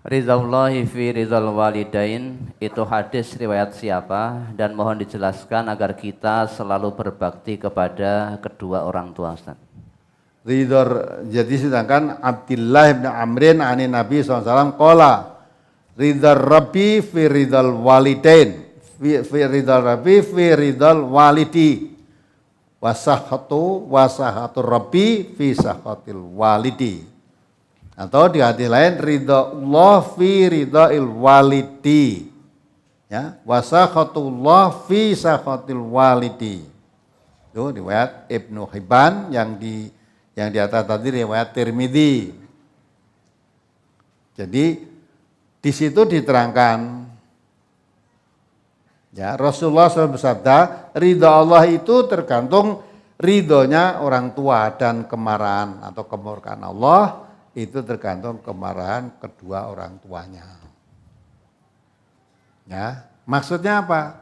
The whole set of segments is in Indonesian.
Ridhallahi fi ridhal walidain itu hadis riwayat siapa dan mohon dijelaskan agar kita selalu berbakti kepada kedua orang tua Ustaz. Jadi sedangkan Abdullah bin Amrin ani Nabi SAW qala ridhar rabbi fi ridhal walidain fi ridhal rabbi fi ridhal walidi wasahatu rabbi fi sahatil walidi. Atau di hadis lain ridha Allah fi ridhail walidi. Ya, wasakhatullah fi sakhatil walidi. Itu riwayat Ibnu Hibban yang di atas tadi riwayat Tirmidzi. Jadi di situ diterangkan ya Rasulullah SAW bersabda, ridha Allah itu tergantung ridhonya orang tua dan kemarahan atau kemurkaan Allah itu tergantung kemarahan kedua orang tuanya. Ya, maksudnya apa?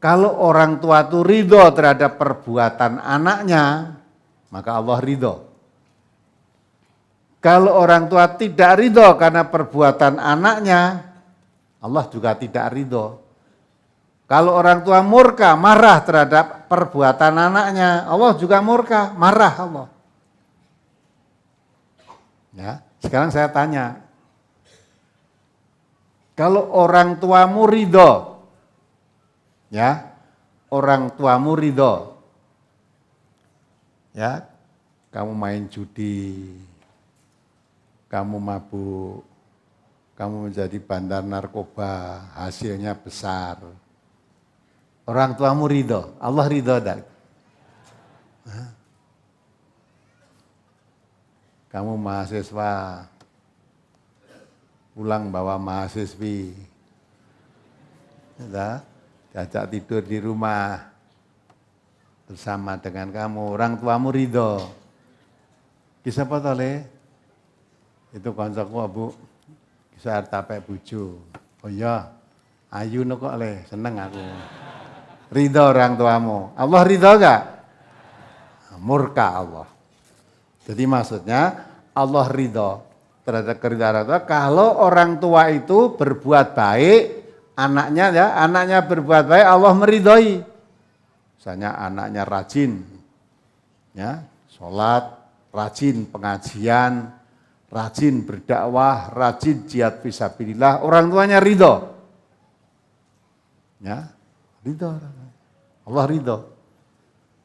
Kalau orang tua itu ridho terhadap perbuatan anaknya, maka Allah ridho. Kalau orang tua tidak ridho karena perbuatan anaknya, Allah juga tidak ridho. Kalau orang tua murka, marah terhadap perbuatan anaknya, Allah juga murka, marah Allah. Ya, sekarang saya tanya, kalau orang tuamu ridho, ya, orang tuamu ridho, ya, kamu main judi, kamu mabuk, kamu menjadi bandar narkoba, hasilnya besar, orang tuamu ridho, Allah ridho tak? Kamu mahasiswa, pulang bawa mahasiswi, ya, diajak tidur di rumah bersama dengan kamu, orang tuamu ridho. Kisah apa tole? Itu koncoku Bu, kisah tapek buju. Oh iya, ayu kok le, seneng aku. Ridho orang tuamu. Allah ridho enggak? Murka Allah. Jadi maksudnya Allah ridho terhadap keridhaan orang tua. Kalau orang tua itu berbuat baik, anaknya berbuat baik, Allah meridhoi. Misalnya anaknya rajin, ya, sholat, rajin pengajian, rajin berdakwah, rajin jihad fisabilillah, orang tuanya ridho. Ya, ridho. Allah ridho.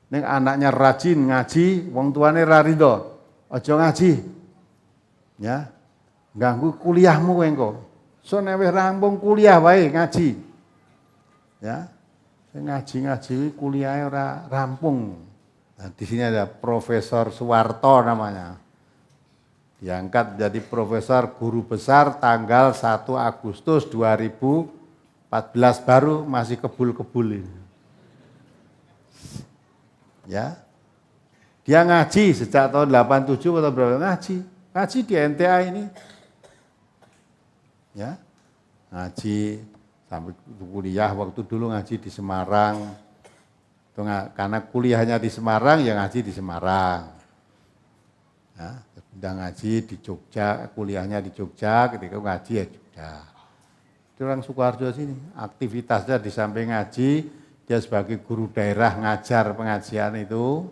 Ning anaknya rajin ngaji, wong tuane ra ridho. Aja ngaji. Ya. Ganggu kuliahmu kowe engko. So nek wis rampung kuliah wae ngaji. Ya. Sing ngaji-ngaji kuliahe ora rampung. Nah, di sini ada Profesor Suwarto namanya. Diangkat jadi profesor guru besar tanggal 1 Agustus 2014 baru masih kebul-kebul ini. Ya, dia ngaji sejak tahun 87 atau berapa ngaji di NTA ini, ya, ngaji sampai kuliah waktu dulu ngaji di Semarang, karena kuliahnya di Semarang ya ngaji di Semarang, ya, udah ngaji di Jogja, kuliahnya di Jogja, ketika ngaji ya Jogja. Itu orang Sukoharjo sini, aktivitasnya di samping ngaji. Dia sebagai guru daerah ngajar pengajian itu,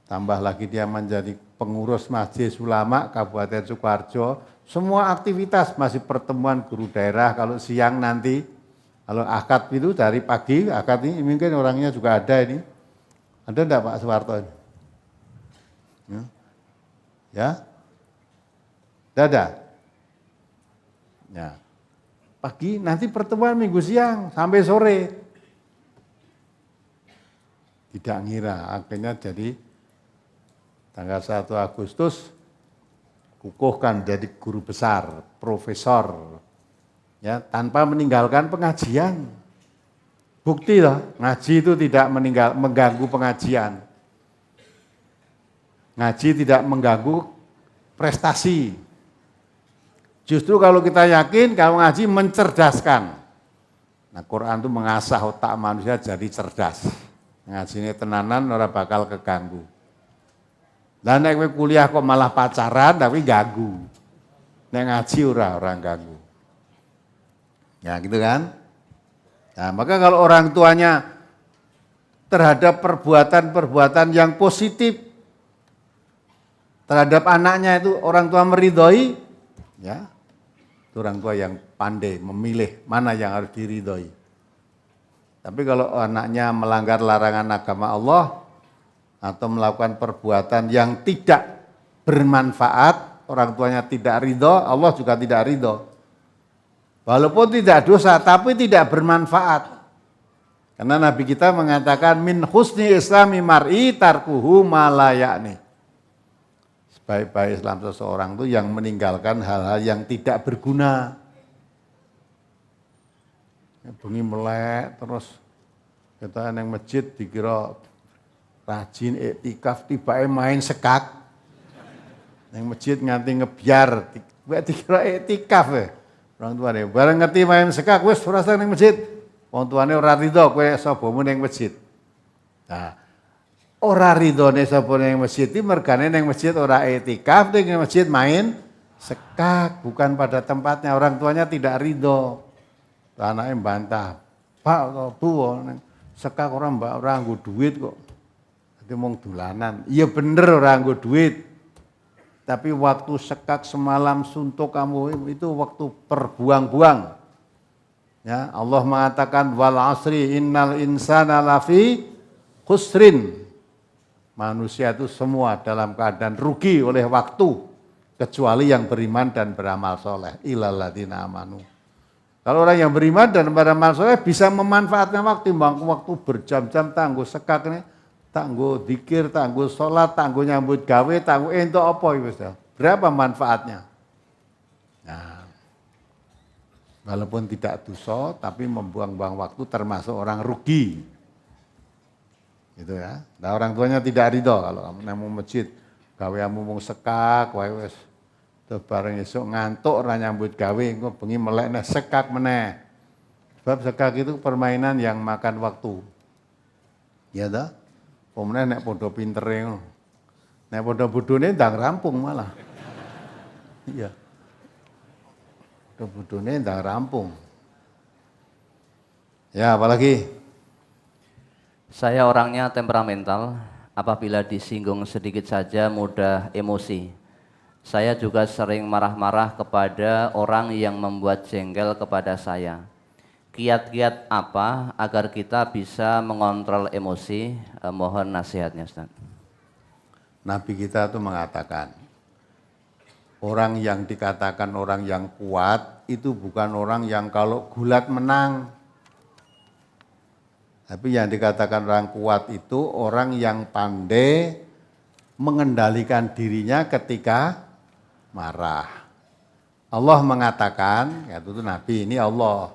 tambah lagi dia menjadi pengurus Majelis Ulama Kabupaten Sukoharjo. Semua aktivitas masih pertemuan guru daerah. Kalau siang nanti, kalau akad itu dari pagi, akad ini mungkin orangnya juga ada ini. Ada enggak Pak Suwarto ini? Ya? Ada? Ya. Pagi nanti pertemuan minggu siang sampai sore. Tidak ngira, akhirnya jadi tanggal 1 Agustus kukuhkan jadi guru besar, profesor, ya, tanpa meninggalkan pengajian. Bukti loh, ngaji itu tidak mengganggu pengajian. Ngaji tidak mengganggu prestasi. Justru kalau kita yakin, kalau ngaji mencerdaskan. Nah, Quran itu mengasah otak manusia jadi cerdas. Ngajine tenanan ora bakal keganggu. Lah nek kowe kuliah kok malah pacaran tapi ganggu. nek ngaji orang ganggu. Ya gitu kan. Nah, maka kalau orang tuanya terhadap perbuatan-perbuatan yang positif terhadap anaknya itu orang tua meridhoi, ya itu orang tua yang pandai memilih mana yang harus diridhoi. Tapi kalau anaknya melanggar larangan agama Allah atau melakukan perbuatan yang tidak bermanfaat, orang tuanya tidak ridho, Allah juga tidak ridho. Walaupun tidak dosa, tapi tidak bermanfaat. Karena Nabi kita mengatakan min husni islami mar'i tarkuhu ma la ya'ni. Sebaik-baik Islam seseorang itu yang meninggalkan hal-hal yang tidak berguna. Bengi melek terus kita nang masjid dikira rajin iktikaf tibake main sekak. Nang masjid nganti ngebyar, dikira iktikaf ya. Orang tuane bareng ngerti main sekak wis ora seneng nang masjid. Wong tuane ora rido kowe sabamu ning masjid. Nah, ora ridone sapa ning masjid iki mergane ning masjid ora iktikaf, ning masjid main sekak, bukan pada tempatnya. Orang tuanya tidak ridho. Anaknya bantah, "Pak, Bu, sekak orang mbak ora nggo duit kok." Dadi mung dolanan. Iya bener ora nggo duit. Tapi waktu sekak semalam suntuk kamu itu waktu perbuang-buang. Ya, Allah mengatakan wal asri innal insana lafi khusrin. Manusia itu semua dalam keadaan rugi oleh waktu kecuali yang beriman dan beramal soleh. Illal ladzina amanu. Kalau orang yang beriman dan beramal soleh bisa memanfaatkan waktu berjam-jam tangguh sekak ini, tangguh dzikir, tangguh sholat, tangguh nyambut gawe, tangguh entuk apa itu. Berapa manfaatnya? Nah, walaupun tidak dosa, tapi membuang-buang waktu termasuk orang rugi. Gitu ya. Nah, orang tuanya tidak ridho kalau kamu nang masjid, gaweamu mung sekak, wae wis bareng esuk ngantuk ora nyambut gawe, engko bengi melek neh sekak meneh. Sebab sekak itu permainan yang makan waktu. Ya ta? Pemene nek padha pintere ngono. Nek padha bodhone ndang rampung malah. Iya. Bodhone ndang rampung. Ya, apalagi? Saya orangnya temperamental, apabila disinggung sedikit saja mudah emosi. Saya juga sering marah-marah kepada orang yang membuat jengkel kepada saya. Kiat-kiat apa agar kita bisa mengontrol emosi? Mohon nasihatnya, Ustaz. Nabi kita itu mengatakan, orang yang dikatakan orang yang kuat itu bukan orang yang kalau gulat menang. Tapi yang dikatakan orang kuat itu orang yang pandai mengendalikan dirinya ketika marah. Allah mengatakan, yaitu Nabi ini Allah.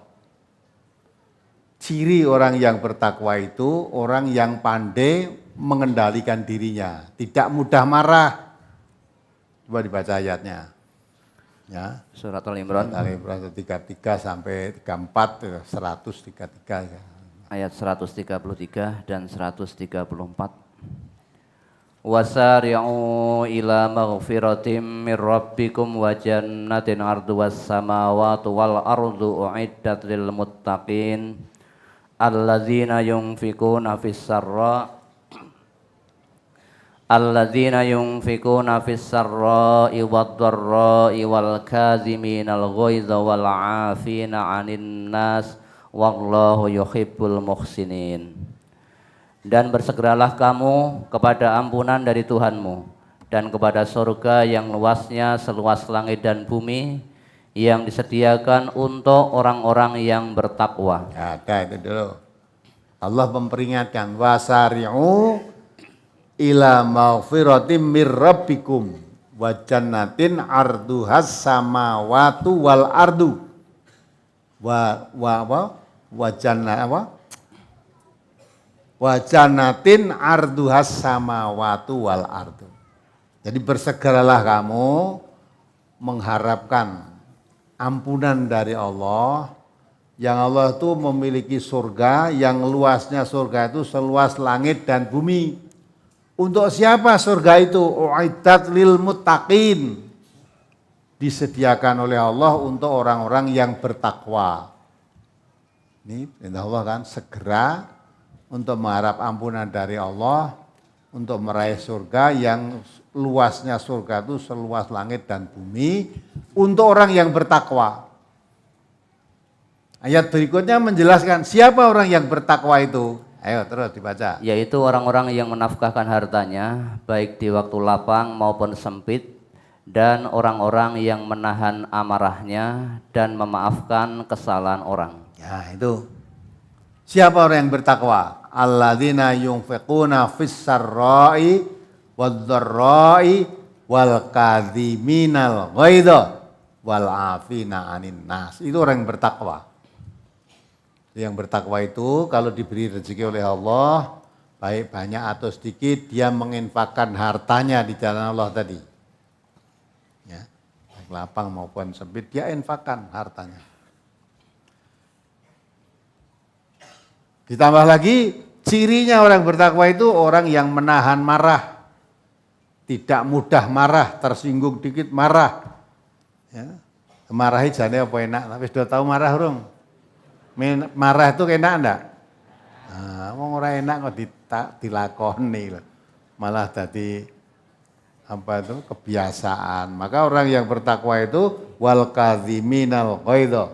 Ciri orang yang bertakwa itu orang yang pandai mengendalikan dirinya, tidak mudah marah. Coba dibaca ayatnya. Ya. Surat Al-Imran. Al-Imran 33 sampai 34, 133 ya. Ayat 133 dan 134. Wasari'u ila maghfiratim mir rabbikum wa jannatin 'arduhas samawati wal ardu u'iddat lil muttaqin alladzina yunfikuna fis sarra'i wad dharra'i wal kaziminal ghaidha wal 'afina 'anil nas wallahu yuhibbul muhsinin. Dan bersegeralah kamu kepada ampunan dari Tuhanmu dan kepada surga yang luasnya seluas langit dan bumi yang disediakan untuk orang-orang yang bertakwa. Ada itu dulu. Allah memperingatkan wasari'u ila maghfiratim mir rabbikum wa jannatin arduhas samawati wal ardu wa jannatin arduhas samawati wal ardu. Jadi bersegeralah kamu mengharapkan ampunan dari Allah, yang Allah itu memiliki surga yang luasnya surga itu seluas langit dan bumi. Untuk siapa surga itu? U'iddat lil muttaqin. disediakan oleh Allah untuk orang-orang yang bertakwa. Ini perintah Allah kan, segera untuk mengharap ampunan dari Allah, untuk meraih surga yang luasnya surga itu seluas langit dan bumi, untuk orang yang bertakwa. Ayat berikutnya menjelaskan siapa orang yang bertakwa itu. Ayo terus dibaca. Yaitu orang-orang yang menafkahkan hartanya baik di waktu lapang maupun sempit, dan orang-orang yang menahan amarahnya dan memaafkan kesalahan orang. Ya itu. Siapa orang yang bertakwa? Alladzina yunfiquna fis sarra'i wadh-dharra'i wal kadhiminal ghaidha wal 'afina 'anin nas. Itu orang yang bertakwa. Yang bertakwa itu kalau diberi rezeki oleh Allah, baik banyak atau sedikit, dia menginfakkan hartanya di jalan Allah tadi. Ya, baik lapang maupun sempit, dia infakkan hartanya. Ditambah lagi, cirinya orang bertakwa itu orang yang menahan marah, tidak mudah marah, tersinggung dikit marah. Ya, marahi jane apa enak, tapi sudah tahu marah urung? Marah itu enak enggak? Nah, wong ora enak kok dilakoni loh. Malah jadi apa itu kebiasaan. Maka orang yang bertakwa itu wal kadhiminal ghaidha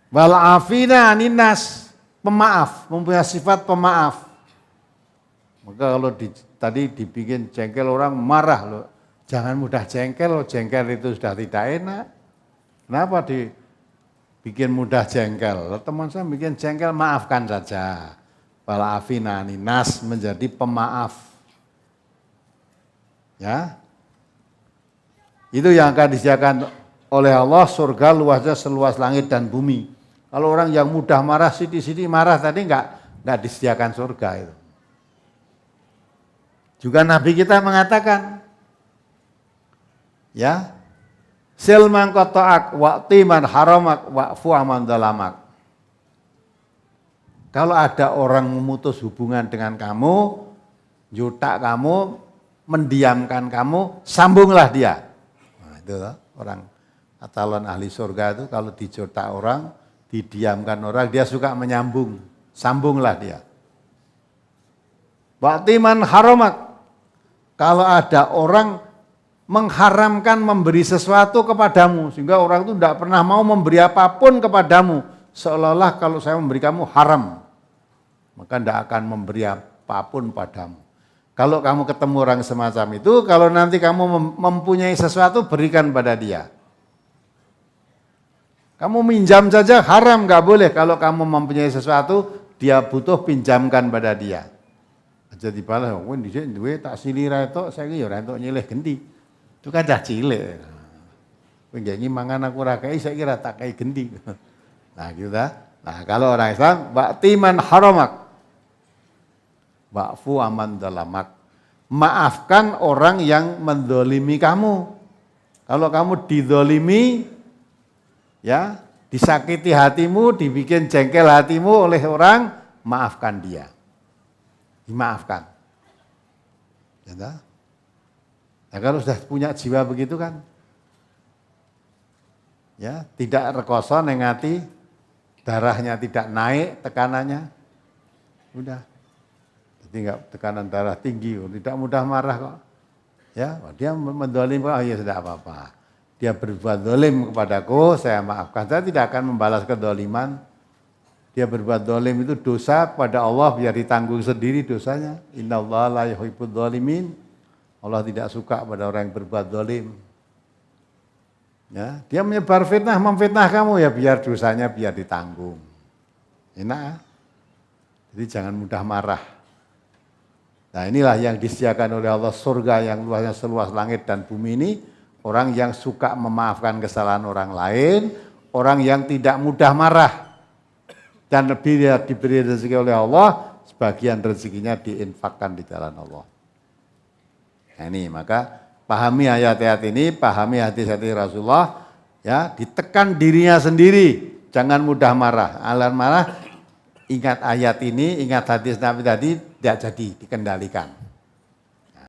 wal afina 'anin nas, pemaaf, mempunyai sifat pemaaf. Maka kalau tadi dibikin jengkel orang marah loh. Jangan mudah jengkel loh, jengkel itu sudah tidak enak. Kenapa bikin mudah jengkel? Teman saya bikin jengkel, maafkan saja. Wal afina 'anin nas, menjadi pemaaf. Ya. Itu yang akan disediakan oleh Allah, surga luasnya seluas langit dan bumi. Kalau orang yang mudah marah, sidi-sidi marah tadi enggak disediakan surga itu. Juga Nabi kita mengatakan, ya, silman qata'ak wa'timan haramak wa'fu aman dalamak. Kalau ada orang memutus hubungan dengan kamu, jutak kamu, mendiamkan kamu, sambunglah dia. Nah, itu orang calon ahli surga itu kalau dijutak orang, didiamkan orang, dia suka menyambung, sambunglah dia. Wa'timan haramak. Kalau ada orang mengharamkan memberi sesuatu kepadamu, sehingga orang itu tidak pernah mau memberi apapun kepadamu, seolah-olah kalau saya memberi kamu haram, maka tidak akan memberi apapun padamu. Kalau kamu ketemu orang semacam itu, kalau nanti kamu mempunyai sesuatu, berikan pada dia. Kamu minjam saja haram, nggak boleh. Kalau kamu mempunyai sesuatu, dia butuh, pinjamkan pada dia. Jadi balas, wong dhisik duwe tak silira itu, saya ki ya ora entuk nyilih genti. Itu kan dah cilik. Kowe nggih mangan aku ora kei, saya kira tak kei genti. Nah, gitu dah. Nah, kalau orang Islam, wa'timan haramak. Wa'fu aman dalamak. Maafkan orang yang mendolimi kamu. Kalau kamu didolimi, ya, disakiti hatimu, dibikin jengkel hatimu oleh orang, maafkan dia. Dimaafkan. Ya, nah, kalau sudah punya jiwa begitu kan, ya, tidak rekoso nengati, darahnya tidak naik tekanannya, udah. Jadi enggak tekanan darah tinggi, tidak mudah marah kok. Ya, dia mendolim, oh ya sudah apa-apa. Dia berbuat dolim kepadaku, saya maafkan. Saya tidak akan membalas kedoliman. Dia berbuat dolim itu dosa pada Allah, biar ditanggung sendiri dosanya. Innallaha la yuhibbudz dzalimin. Allah tidak suka pada orang yang berbuat dolim. Ya, dia menyebar fitnah, memfitnah kamu, ya biar dosanya biar ditanggung. Enak. Jadi jangan mudah marah. Nah, inilah yang disediakan oleh Allah, surga yang luasnya seluas langit dan bumi ini. Orang yang suka memaafkan kesalahan orang lain, orang yang tidak mudah marah. Dan diberi rezeki oleh Allah, sebagian rezekinya diinfakkan di jalan Allah. Nah, ini maka pahami ayat-ayat ini, pahami hadis-hadis Rasulullah, ya, ditekan dirinya sendiri, jangan mudah marah. Alan marah, ingat ayat ini, ingat hadis Nabi tadi, tidak jadi dikendalikan.